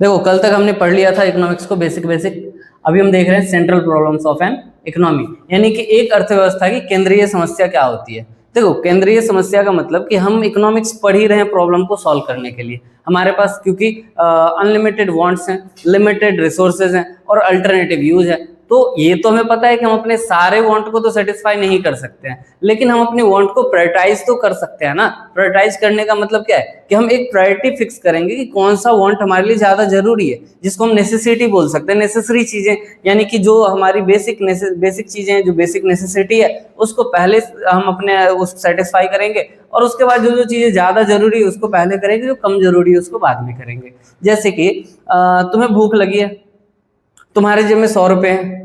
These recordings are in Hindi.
देखो कल तक हमने पढ़ लिया था इकोनॉमिक्स को बेसिक बेसिक, अभी हम देख रहे हैं central problems of an economy, यानी कि एक अर्थव्यवस्था की केंद्रीय समस्या क्या होती है। देखो केंद्रीय समस्या का मतलब कि हम इकोनॉमिक्स पढ़ ही रहे हैं प्रॉब्लम को सॉल्व करने के लिए, हमारे पास क्योंकि अनलिमिटेड वांट्स हैं, लिमिटेड रिसोर्सेज हैं और अल्टरनेटिव यूज है, तो ये तो हमें पता है कि हम अपने सारे वांट को तो सेटिस्फाई नहीं कर सकते हैं, लेकिन हम अपने वांट को प्रायोरिटाइज तो कर सकते हैं ना। प्रायोरिटाइज करने का मतलब क्या है कि हम एक प्रायोरिटी फिक्स करेंगे कि कौन सा वांट हमारे लिए ज्यादा जरूरी है, जिसको हम नेसेसिटी बोल सकते हैं, नेसेसरी चीजें, यानी कि जो हमारी बेसिक चीजें हैं, जो बेसिक नेसेसिटी है उसको पहले हम अपने उस सेटिस्फाई करेंगे, और उसके बाद जो जो चीजें ज्यादा जरूरी है उसको पहले करेंगे, जो कम जरूरी है उसको बाद में करेंगे। जैसे कि तुम्हें भूख लगी है, तुम्हारे जेब में 100 रुपए हैं,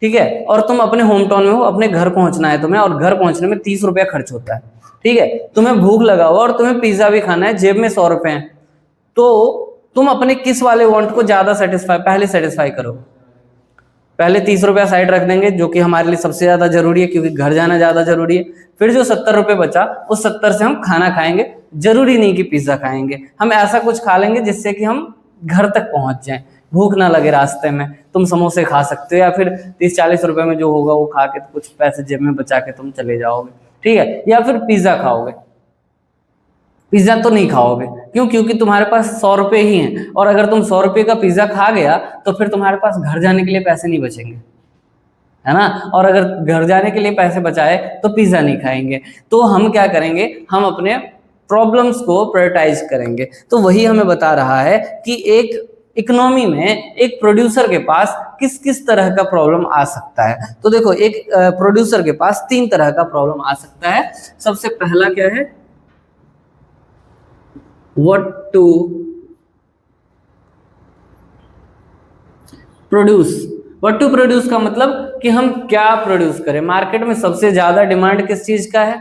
ठीक है, और तुम अपने होम टाउन में हो, अपने घर पहुंचना है तुम्हें, और घर पहुंचने में 30 रुपया खर्च होता है, ठीक है, तुम्हें भूख लगा हुआ और तुम्हें पिज्जा भी खाना है, जेब में 100 रुपए हैं, तो तुम अपने किस वाले वांट को ज्यादा पहले सेटिस्फाई करो। पहले 30 रुपया साइड रख देंगे जो कि हमारे लिए सबसे ज्यादा जरूरी है, क्योंकि घर जाना ज्यादा जरूरी है, फिर जो 70 रुपये बचा उस 70 से हम खाना खाएंगे, जरूरी नहीं कि पिज्जा खाएंगे, हम ऐसा कुछ खा लेंगे जिससे कि हम घर तक पहुंच जाएं, भूख ना लगे रास्ते में। तुम समोसे खा सकते हो, या फिर 30-40 रुपए में जो होगा वो खा के कुछ पैसे जेब में बचा के तुम चले जाओगे, ठीक है, या फिर पिज्जा खाओगे। पिज्जा तो नहीं खाओगे, क्यों? क्योंकि तुम्हारे पास 100 रुपए ही हैं, और अगर तुम 100 रुपए का पिज्जा खा गया तो फिर तुम्हारे पास घर जाने के लिए पैसे नहीं बचेंगे, है ना, और अगर घर जाने के लिए पैसे बचाए तो पिज्जा नहीं खाएंगे। तो हम क्या करेंगे, हम अपने प्रॉब्लम्स को प्रायोरिटाइज करेंगे। तो वही हमें बता रहा है कि एक इकोनॉमी में एक प्रोड्यूसर के पास किस किस तरह का प्रॉब्लम आ सकता है। तो देखो एक प्रोड्यूसर के पास 3 तरह का प्रॉब्लम आ सकता है। सबसे पहला क्या है, what to produce. What to produce का मतलब कि हम क्या प्रोड्यूस करें, मार्केट में सबसे ज्यादा डिमांड किस चीज का है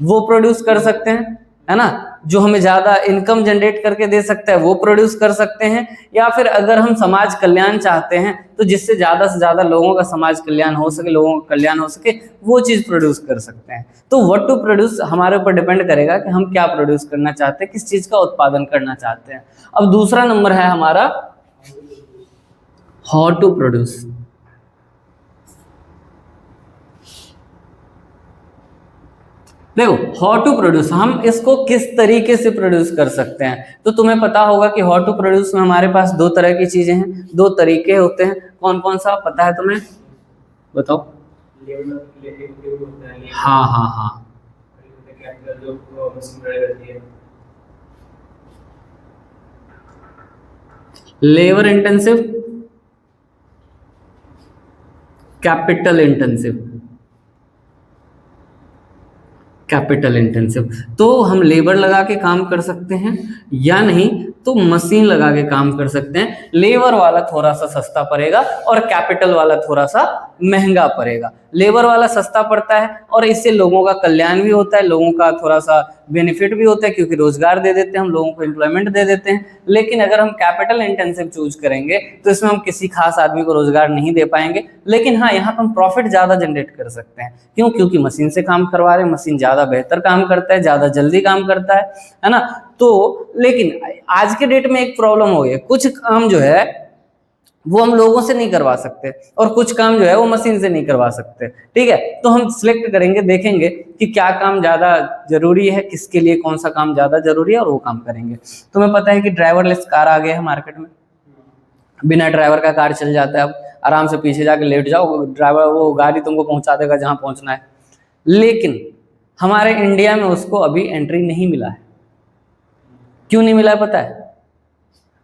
वो प्रोड्यूस कर सकते हैं, है ना, जो हमें ज्यादा इनकम जनरेट करके दे सकता है वो प्रोड्यूस कर सकते हैं, या फिर अगर हम समाज कल्याण चाहते हैं तो जिससे ज्यादा से ज्यादा लोगों का समाज कल्याण हो सके, लोगों का कल्याण हो सके, वो चीज प्रोड्यूस कर सकते हैं। तो व्हाट टू प्रोड्यूस हमारे ऊपर डिपेंड करेगा कि हम क्या प्रोड्यूस करना चाहते हैं, किस चीज का उत्पादन करना चाहते हैं। अब दूसरा नंबर है हमारा हाउ टू प्रोड्यूस। देखो हाउ टू प्रोड्यूस, हम इसको किस तरीके से प्रोड्यूस कर सकते हैं। तो तुम्हें पता होगा कि हाउ टू प्रोड्यूस में हमारे पास 2 तरह की चीजें हैं, 2 तरीके होते हैं। कौन कौन सा पता है तुम्हें, बताओ। हाँ हाँ हाँ, labour intensive, capital intensive. Capital intensive, तो हम लेबर लगा के काम कर सकते हैं, या नहीं तो मशीन लगा के काम कर सकते हैं। लेबर वाला थोड़ा सा सस्ता पड़ेगा और कैपिटल वाला थोड़ा सा महंगा पड़ेगा। लेबर वाला सस्ता पड़ता है और इससे लोगों का कल्याण भी होता है, लोगों का थोड़ा सा बेनिफिट भी होता है, क्योंकि रोजगार दे देते हैं हम, लोगों को एम्प्लॉयमेंट दे देते हैं। लेकिन अगर हम कैपिटल इंटेंसिव चूज करेंगे तो इसमें हम किसी खास आदमी को रोजगार नहीं दे पाएंगे, लेकिन हाँ यहाँ पर हम प्रॉफिट ज्यादा जनरेट कर सकते हैं। क्यों? क्योंकि मशीन से काम करवा रहे हैं, मशीन ज्यादा बेहतर काम करता है, ज्यादा जल्दी काम करता है ना। तो लेकिन आज के डेट में एक प्रॉब्लम हो गई है, कुछ काम जो है वो हम लोगों से नहीं करवा सकते और कुछ काम जो है वो मशीन से नहीं करवा सकते, ठीक है। तो हम सिलेक्ट करेंगे, देखेंगे कि क्या काम ज्यादा जरूरी है, किसके लिए कौन सा काम ज्यादा जरूरी है, और वो काम करेंगे। तुम्हें पता है कि ड्राइवरलेस कार आ गया है मार्केट में, बिना ड्राइवर का कार चल जाता है। अब आराम से पीछे जाके लेट जाओ, ड्राइवर वो गाड़ी तुमको पहुंचा देगा जहां पहुंचना है। लेकिन हमारे इंडिया में उसको अभी एंट्री नहीं मिला है। क्यों नहीं मिला है पता है?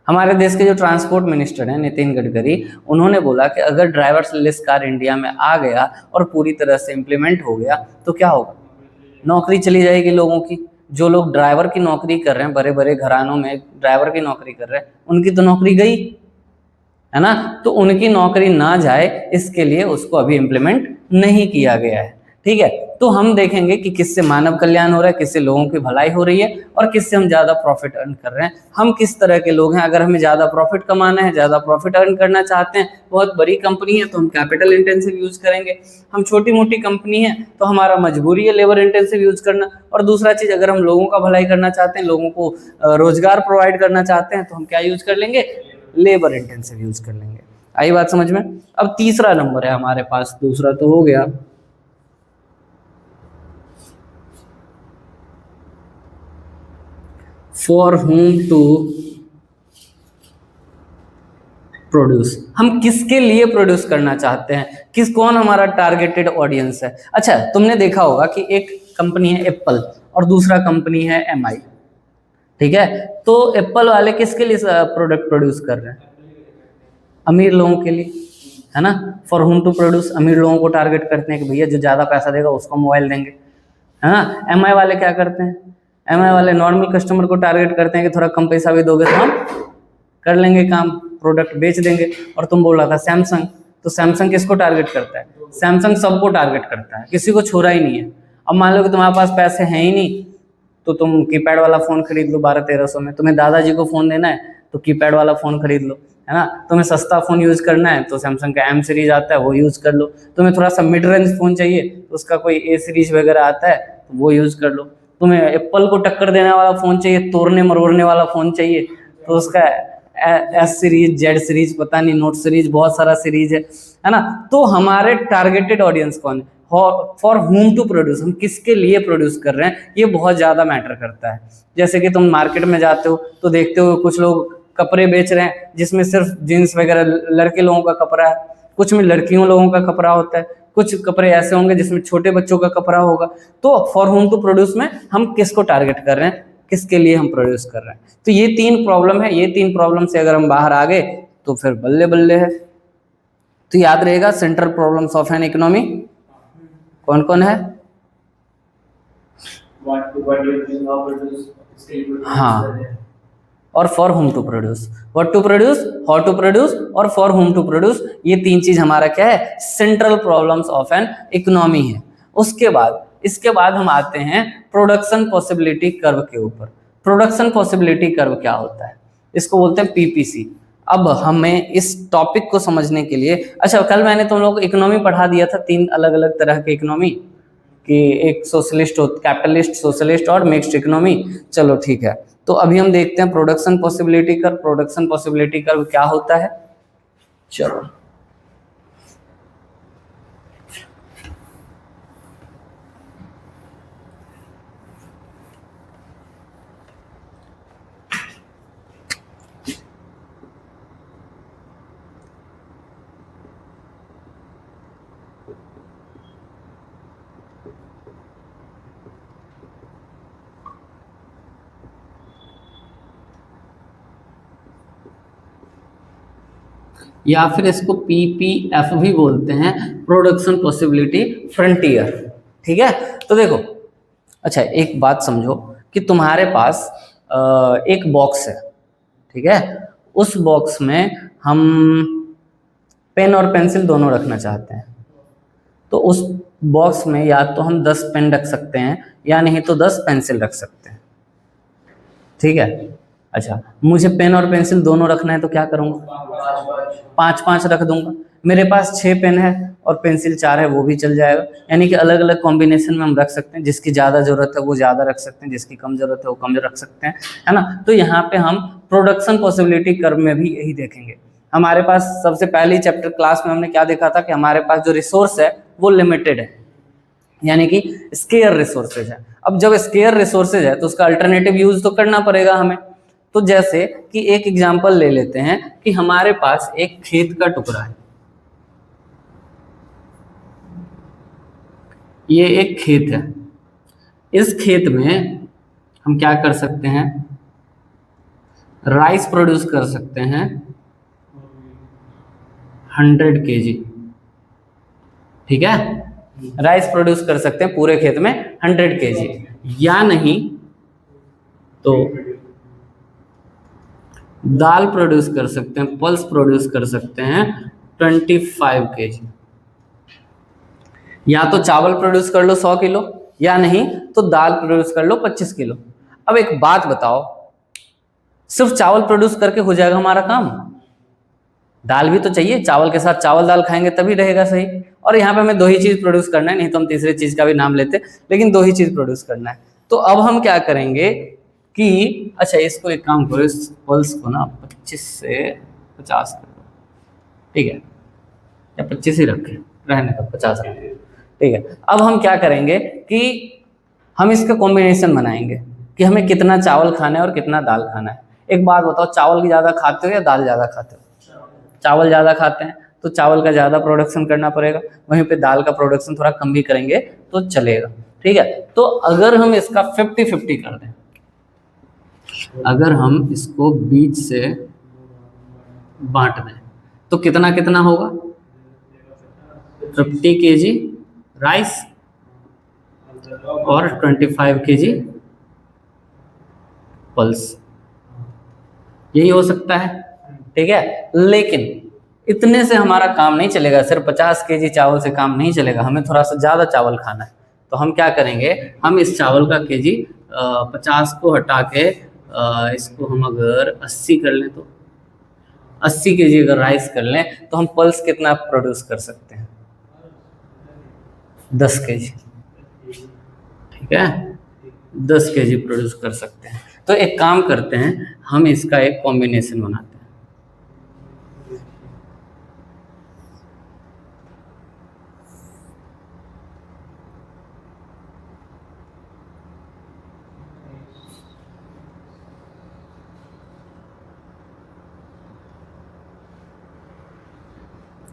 हमारे देश के जो ट्रांसपोर्ट मिनिस्टर हैं नितिन गडकरी, उन्होंने बोला कि अगर ड्राइवरलेस कार इंडिया में आ गया और पूरी तरह से इम्प्लीमेंट हो गया तो क्या होगा, नौकरी चली जाएगी लोगों की। जो लोग ड्राइवर की नौकरी कर रहे हैं, बड़े बड़े घरानों में ड्राइवर की नौकरी कर रहे हैं, उनकी तो नौकरी गई, है ना। तो उनकी नौकरी ना जाए इसके लिए उसको अभी इम्प्लीमेंट नहीं किया गया है, ठीक है। तो हम देखेंगे कि किससे मानव कल्याण हो रहा है, किससे लोगों की भलाई हो रही है, और किससे हम ज्यादा प्रॉफिट अर्न कर रहे हैं, हम किस तरह के लोग हैं। अगर हमें ज्यादा प्रॉफिट कमाना है, ज्यादा प्रॉफिट अर्न करना चाहते हैं, बहुत बड़ी कंपनी है तो हम कैपिटल इंटेंसिव यूज करेंगे। हम छोटी मोटी कंपनी है तो हमारा मजबूरी है लेबर इंटेंसिव यूज करना। और दूसरा चीज, अगर हम लोगों का भलाई करना चाहते हैं, लोगों को रोजगार प्रोवाइड करना चाहते हैं, तो हम क्या यूज कर लेंगे, लेबर इंटेंसिव यूज कर लेंगे। आई बात समझ में? अब तीसरा नंबर है हमारे पास, दूसरा तो हो गया, फॉर होम टू प्रोड्यूस। हम किसके लिए प्रोड्यूस करना चाहते हैं, कौन हमारा टारगेटेड ऑडियंस है। अच्छा, तुमने देखा होगा कि एक कंपनी है एप्पल और दूसरा कंपनी है एमआई, ठीक है? तो एप्पल वाले किसके लिए प्रोडक्ट प्रोड्यूस कर रहे हैं? अमीर लोगों के लिए, है ना? फॉर होम टू प्रोड्यूस, अमीर लोगों को टारगेट करते हैं कि भैया जो ज़्यादा पैसा देगा उसको मोबाइल देंगे, है ना? एमआई वाले क्या करते हैं? एमआई वाले नॉर्मल कस्टमर को टारगेट करते हैं कि थोड़ा कम पैसा भी दोगे तो हम कर लेंगे काम, प्रोडक्ट बेच देंगे। और तुम बोल रहा था सैमसंग, तो सैमसंग किसको टारगेट करता है? सैमसंग सबको टारगेट करता है, किसी को छोड़ा ही नहीं है। अब मान लो कि तुम्हारे पास पैसे हैं ही नहीं, तो तुम कीपैड वाला फ़ोन खरीद लो 1200-1300 में। तुम्हें दादाजी को फ़ोन देना है तो कीपैड वाला फ़ोन खरीद लो, है ना? तुम्हें सस्ता फ़ोन यूज़ करना है तो सैमसंग का एम सीरीज आता है वो यूज़ कर लो। तुम्हें थोड़ा सा मिड रेंज फ़ोन चाहिए तो उसका कोई ए सीरीज वगैरह आता है तो वो यूज़ कर लो। तुम्हें एप्पल को टक्कर देने वाला फ़ोन चाहिए, तोड़ने मरोड़ने वाला फ़ोन चाहिए तो उसका एस सीरीज, जेड सीरीज, पता नहीं नोट सीरीज, बहुत सारा सीरीज है ना? तो हमारे टारगेटेड ऑडियंस कौन है? फॉर होम टू प्रोड्यूस, हम किसके लिए प्रोड्यूस कर रहे हैं, ये बहुत ज़्यादा मैटर करता है। जैसे कि तुम मार्केट में जाते हो तो देखते हो कुछ लोग कपड़े बेच रहे हैं जिसमें सिर्फ जीन्स वगैरह लड़के लोगों का कपड़ा है, कुछ में लड़कियों लोगों का कपड़ा होता है, कुछ कपड़े ऐसे होंगे जिसमें छोटे बच्चों का कपड़ा होगा। तो फॉर होम टू प्रोड्यूस में हम किसको टारगेट कर रहे हैं, किसके लिए हम प्रोड्यूस कर रहे हैं? तो ये 3 प्रॉब्लम है, ये 3 प्रॉब्लम से अगर हम बाहर आ गए तो फिर बल्ले बल्ले है। तो याद रहेगा central problems of an economy कौन कौन है? हाँ, और for whom to produce, what to produce, how to produce और फॉर होम टू प्रोड्यूस, ये 3 चीज हमारा क्या है? Central problems of an economy है। इसके बाद हम आते हैं प्रोडक्शन पॉसिबिलिटी कर्व के ऊपर। प्रोडक्शन पॉसिबिलिटी कर्व क्या होता है? इसको बोलते हैं पीपीसी। अब हमें इस टॉपिक को समझने के लिए, अच्छा कल मैंने तुम लोग को इकोनॉमी पढ़ा दिया था, 3 अलग अलग तरह के इकोनॉमी, कि एक सोशलिस्ट, कैपिटलिस्ट, सोशलिस्ट और मिक्स्ड इकोनॉमी। चलो ठीक है, तो अभी हम देखते हैं production possibility curve. Production possibility curve क्या होता है? चलो या फिर इसको पीपीएफ भी बोलते हैं, प्रोडक्शन पॉसिबिलिटी फ्रंटियर, ठीक है? तो देखो, अच्छा एक बात समझो कि तुम्हारे पास एक बॉक्स है, ठीक है? उस बॉक्स में हम पेन और पेंसिल दोनों रखना चाहते हैं, तो उस बॉक्स में या तो हम 10 पेन रख सकते हैं या नहीं तो 10 पेंसिल रख सकते हैं, ठीक है? अच्छा, मुझे पेन और पेंसिल दोनों रखना है तो क्या करूँगा? 5-5 रख दूंगा। मेरे पास 6 पेन है और पेंसिल 4 है, वो भी चल जाएगा। यानी कि अलग अलग कॉम्बिनेशन में हम रख सकते हैं, जिसकी ज़्यादा ज़रूरत है वो ज़्यादा रख सकते हैं, जिसकी कम ज़रूरत है वो कम रख सकते हैं, है ना? तो यहाँ पे हम प्रोडक्शन पॉसिबिलिटी कर्व में भी यही देखेंगे। हमारे पास सबसे पहली चैप्टर क्लास में हमने क्या देखा था कि हमारे पास जो रिसोर्स है वो लिमिटेड है, यानी कि स्केयर रिसोर्सेज है। अब जब स्केयर रिसोर्सेज है तो उसका अल्टरनेटिव यूज तो करना पड़ेगा हमें। तो जैसे कि एक एग्जांपल ले लेते हैं कि हमारे पास एक खेत का टुकड़ा है, ये एक खेत है। इस खेत में हम क्या कर सकते हैं? राइस प्रोड्यूस कर सकते हैं 100 kg, ठीक है? राइस प्रोड्यूस कर सकते हैं पूरे खेत में 100 kg, या नहीं तो दाल प्रोड्यूस कर सकते हैं, पल्स प्रोड्यूस कर सकते हैं 25 kg, या तो चावल प्रोड्यूस कर लो 100 किलो, या नहीं तो दाल प्रोड्यूस कर लो 25 किलो। अब एक बात बताओ, सिर्फ चावल प्रोड्यूस करके हो जाएगा हमारा काम? दाल भी तो चाहिए, चावल के साथ चावल दाल खाएंगे तभी रहेगा सही। और यहाँ पे हमें 2 ही चीज प्रोड्यूस करना है, नहीं तो हम तीसरी चीज का भी नाम लेते, लेकिन 2 ही चीज प्रोड्यूस करना है। तो अब हम क्या करेंगे कि अच्छा इसको एक काम करो, इस पल्स को ना 25 से 50 कर दो, ठीक है, या 25 ही रखें, रहने दो, 50 रखें, ठीक है। अब हम क्या करेंगे कि हम इसका कॉम्बिनेशन बनाएंगे कि हमें कितना चावल खाना है और कितना दाल खाना है। एक बात बताओ, चावल की ज़्यादा खाते हो या दाल ज़्यादा खाते हो? चावल ज़्यादा खाते हैं तो चावल का ज़्यादा प्रोडक्शन करना पड़ेगा, वहीं पे दाल का प्रोडक्शन थोड़ा कम भी करेंगे तो चलेगा, ठीक है। तो अगर हम इसका 50-50 कर दें, अगर हम इसको बीच से बांट दें तो कितना कितना होगा? 50 kg राइस और 25 kg पल्स, यही हो सकता है, ठीक है। लेकिन इतने से हमारा काम नहीं चलेगा, सिर्फ 50 kg चावल से काम नहीं चलेगा, हमें थोड़ा सा ज़्यादा चावल खाना है। तो हम क्या करेंगे, हम इस चावल का केजी 50 को हटा के इसको हम अगर 80 कर लें, तो 80 kg अगर राइस कर लें तो हम पल्स कितना प्रोड्यूस कर सकते हैं? 10 kg, ठीक है, 10 kg प्रोड्यूस कर सकते हैं। तो एक काम करते हैं, हम इसका एक कॉम्बिनेशन बनाते हैं।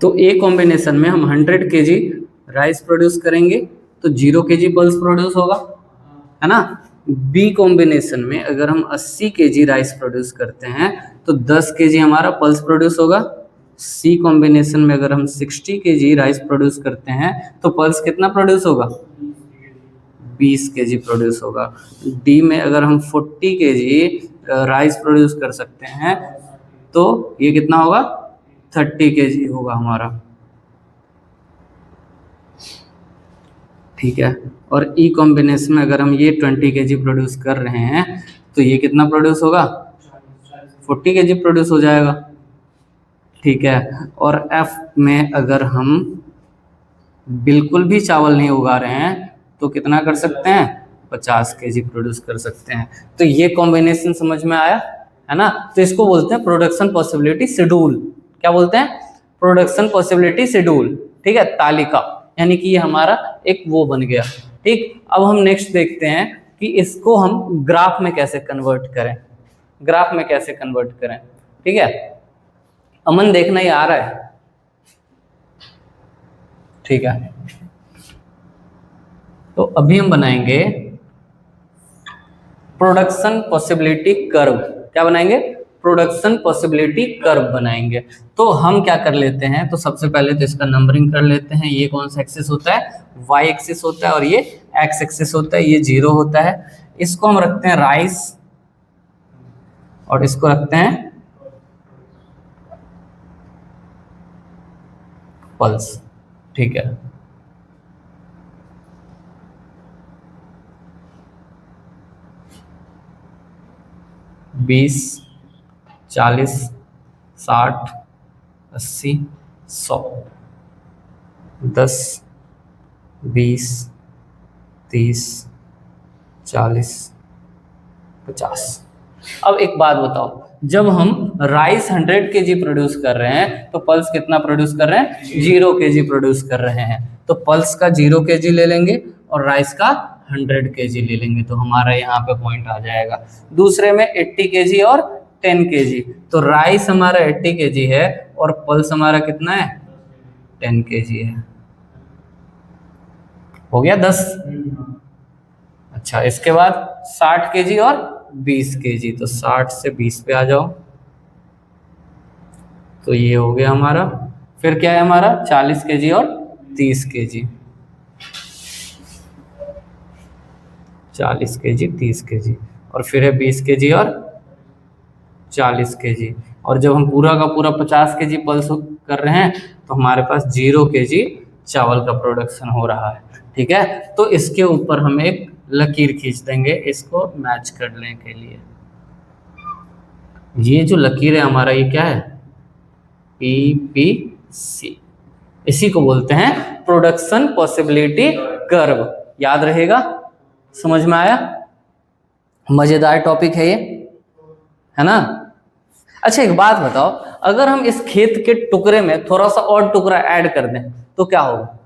तो ए कॉम्बिनेशन में हम 100 kg राइस प्रोड्यूस करेंगे तो 0 kg पल्स प्रोड्यूस होगा, है ना। बी कॉम्बिनेशन में अगर हम 80 kg राइस प्रोड्यूस करते हैं तो 10 kg हमारा पल्स प्रोड्यूस होगा। सी कॉम्बिनेशन में अगर हम 60 kg राइस प्रोड्यूस करते हैं तो पल्स कितना प्रोड्यूस होगा? 20 kg प्रोड्यूस होगा। डी में अगर हम 40 kg राइस प्रोड्यूस कर सकते हैं तो ये कितना होगा? 30 kg होगा हमारा, ठीक है। और ई कॉम्बिनेशन में अगर हम ये 20 kg प्रोड्यूस कर रहे हैं तो ये कितना प्रोड्यूस होगा? 40 kg प्रोड्यूस हो जाएगा, ठीक है। और एफ में अगर हम बिल्कुल भी चावल नहीं उगा रहे हैं तो कितना कर सकते हैं? 50 kg प्रोड्यूस कर सकते हैं। तो ये कॉम्बिनेशन समझ में आया, है ना। तो इसको बोलते हैं प्रोडक्शन पॉसिबिलिटी शेड्यूल। क्या बोलते हैं? प्रोडक्शन पॉसिबिलिटी शेड्यूल, ठीक है, तालिका। यानी कि ये हमारा एक वो बन गया, ठीक। अब हम नेक्स्ट देखते हैं कि इसको हम ग्राफ में कैसे कन्वर्ट करें, ग्राफ में कैसे कन्वर्ट करें, ठीक है। अमन देखना ही आ रहा है, ठीक है। तो अभी हम बनाएंगे प्रोडक्शन पॉसिबिलिटी कर्व। क्या बनाएंगे? प्रोडक्शन पॉसिबिलिटी कर्व बनाएंगे। तो हम क्या कर लेते हैं, तो सबसे पहले तो इसका नंबरिंग कर लेते हैं। ये कौन सा एक्सिस होता है? वाई एक्सिस होता है, और ये एक्स एक्सिस होता है, ये 0 होता है। इसको हम रखते हैं राइस और इसको रखते हैं पल्स, ठीक है। बीस, 40, 60, 80, 100, 10, 20, 30, 40, 50। अब एक बात बताओ, जब हम राइस 100 kg प्रोड्यूस कर रहे हैं तो पल्स कितना प्रोड्यूस कर रहे हैं? 0 kg प्रोड्यूस कर रहे हैं। तो पल्स का 0 kg ले लेंगे और राइस का 100 kg ले लेंगे, तो हमारा यहाँ पे पॉइंट आ जाएगा। दूसरे में 80 kg और 10 kg, तो राइस हमारा 80 kg है और पल्स हमारा कितना है? 10 kg है। हो गया 10। अच्छा, इसके बाद 60 kg और 20 kg, तो 60 से 20 पे आ जाओ, तो ये हो गया हमारा। फिर क्या है हमारा? 40 kg और 30 kg, 40 kg 30 kg, और फिर है 20 kg और 40 kg। और जब हम पूरा का पूरा 50 kg पल्स कर रहे हैं तो हमारे पास 0 kg चावल का प्रोडक्शन हो रहा है, ठीक है। तो इसके ऊपर हम एक लकीर खींच देंगे इसको मैच करने के लिए। ये जो लकीर है हमारा, ये क्या है? PPC। इसी को बोलते हैं प्रोडक्शन पॉसिबिलिटी कर्व। याद रहेगा? समझ में आया? मजेदार टॉपिक है ये, है ना। अच्छा एक बात बताओ, अगर हम इस खेत के टुकड़े में थोड़ा सा और टुकड़ा ऐड कर दें तो क्या होगा?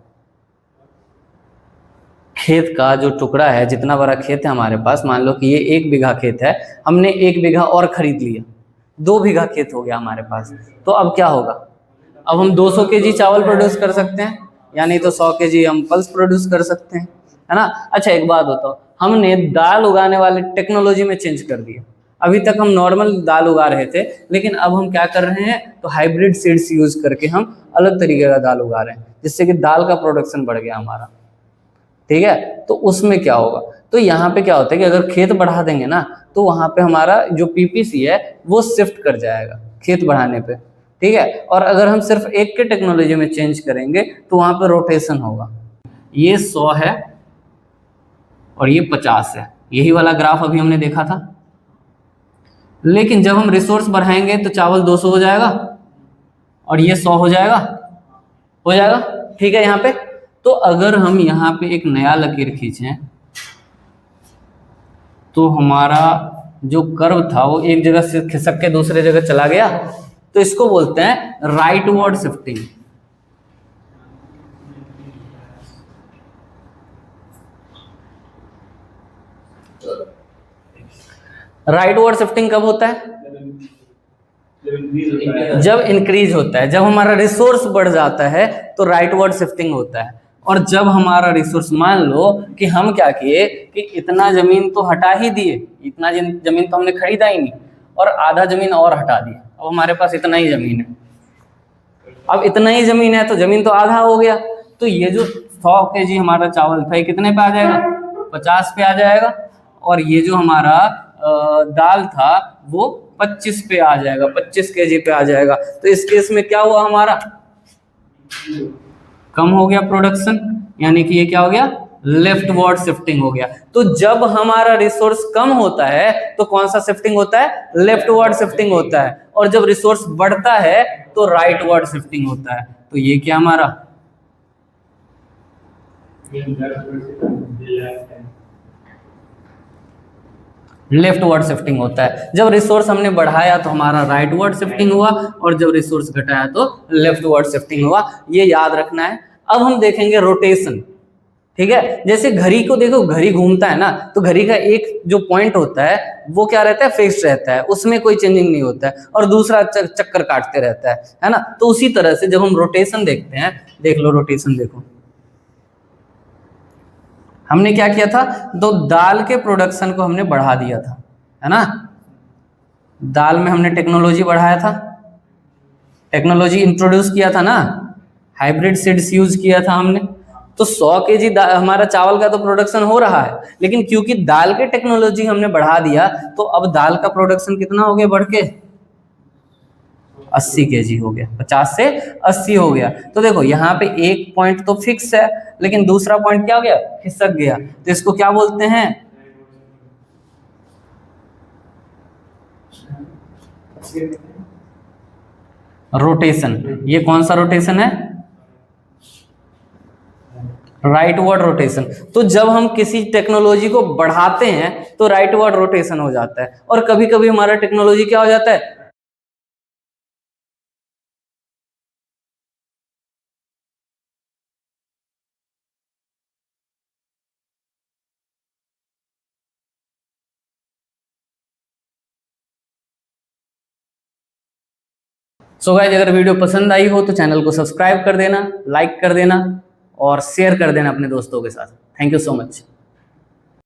खेत का जो टुकड़ा है, जितना बड़ा खेत है हमारे पास, मान लो कि ये 1 बीघा खेत है, हमने 1 बीघा और खरीद लिया, 2 बीघा खेत हो गया हमारे पास, तो अब क्या होगा? अब हम 200 केजी चावल प्रोड्यूस कर सकते हैं, या नहीं तो 100 केजी हम पल्स प्रोड्यूस कर सकते हैं, है ना। अच्छा एक बात बताओ, हमने दाल उगाने वाले टेक्नोलॉजी में चेंज कर दिया। अभी तक हम नॉर्मल दाल उगा रहे थे, लेकिन अब हम क्या कर रहे हैं, तो हाइब्रिड सीड्स यूज करके हम अलग तरीके का दाल उगा रहे हैं, जिससे कि दाल का प्रोडक्शन बढ़ गया हमारा। ठीक है, तो उसमें क्या होगा, तो यहाँ पे क्या होता है कि अगर खेत बढ़ा देंगे ना, तो वहां पे हमारा जो पीपीसी है वो शिफ्ट कर जाएगा खेत बढ़ाने पे। ठीक है, और अगर हम सिर्फ एक के टेक्नोलॉजी में चेंज करेंगे तो वहां पे रोटेशन होगा। ये 100 है और ये 50 है, यही वाला ग्राफ अभी हमने देखा था। लेकिन जब हम रिसोर्स बढ़ाएंगे तो चावल 200 हो जाएगा और ये 100 हो जाएगा, हो जाएगा। ठीक है, यहाँ पे तो अगर हम यहाँ पे एक नया लकीर खींचें तो हमारा जो कर्व था वो एक जगह से खिसक के दूसरे जगह चला गया, तो इसको बोलते हैं राइटवर्ड शिफ्टिंग। राइटवर्ड शिफ्टिंग कब होता है? जब इंक्रीज होता है, जब हमारा रिसोर्स बढ़ जाता है तो राइटवर्ड शिफ्टिंग होता है। और जब हमारा रिसोर्स, मान लो कि हम क्या किए कि इतना जमीन तो हटा ही दिए, इतना जमीन तो हमने खरीदा ही नहीं, और आधा जमीन और हटा दिया, अब हमारे पास इतना ही जमीन है। अब इतना ही जमीन है तो जमीन तो आधा हो गया, तो ये जो 100 केजी हमारा चावल था ये कितने पे आ जाएगा? 50 पे आ जाएगा। और ये जो हमारा दाल था वो 25 पे आ जाएगा, 25 केजी पे आ जाएगा। तो इस केस में क्या हुआ, हमारा कम हो गया प्रोडक्शन, यानी कि ये क्या हो गया, लेफ्टवर्ड शिफ्टिंग हो गया। तो जब हमारा रिसोर्स कम होता है तो कौन सा शिफ्टिंग होता है? लेफ्टवर्ड शिफ्टिंग होता है। और जब रिसोर्स बढ़ता है तो राइटवर्ड शिफ्टिंग होता है। तो ये क्या हमारा लेफ्टवर्ड शिफ्टिंग होता है। जब रिसोर्स हमने बढ़ाया तो हमारा राइटवर्ड शिफ्टिंग हुआ, और जब रिसोर्स घटाया तो लेफ्टवर्ड शिफ्टिंग हुआ। ये याद रखना है। अब हम देखेंगे रोटेशन। ठीक है, जैसे घड़ी को देखो, घड़ी घूमता है ना, तो घड़ी का एक जो पॉइंट होता है वो क्या रहता है, फिक्स्ड रहता है, उसमें कोई चेंजिंग नहीं होता है, और दूसरा चक्कर काटते रहता है ना। तो उसी तरह से जब हम रोटेशन देखते हैं, देख लो रोटेशन देखो, हमने क्या किया था, तो दाल के प्रोडक्शन को हमने बढ़ा दिया था, है ना। दाल में हमने टेक्नोलॉजी बढ़ाया था, टेक्नोलॉजी इंट्रोड्यूस किया था ना, हाइब्रिड सीड्स यूज किया था हमने। तो 100 केजी हमारा चावल का तो प्रोडक्शन हो रहा है, लेकिन क्योंकि दाल के टेक्नोलॉजी हमने बढ़ा दिया तो अब दाल का प्रोडक्शन कितना हो गया बढ़ के? 80 केजी हो गया, 50 से 80 हो गया। तो देखो यहाँ पे एक पॉइंट तो फिक्स है, लेकिन दूसरा पॉइंट क्या हो गया, खिसक गया। तो इसको क्या बोलते हैं? रोटेशन। ये कौन सा रोटेशन है? Rightward rotation. तो जब हम किसी टेक्नोलॉजी को बढ़ाते हैं तो राइटवर्ड रोटेशन हो जाता है, और कभी कभी हमारा टेक्नोलॉजी क्या हो जाता है, सो गाइस अगर वीडियो पसंद आई हो तो चैनल को सब्सक्राइब कर देना, लाइक कर देना और शेयर कर देना अपने दोस्तों के साथ। Thank you so much.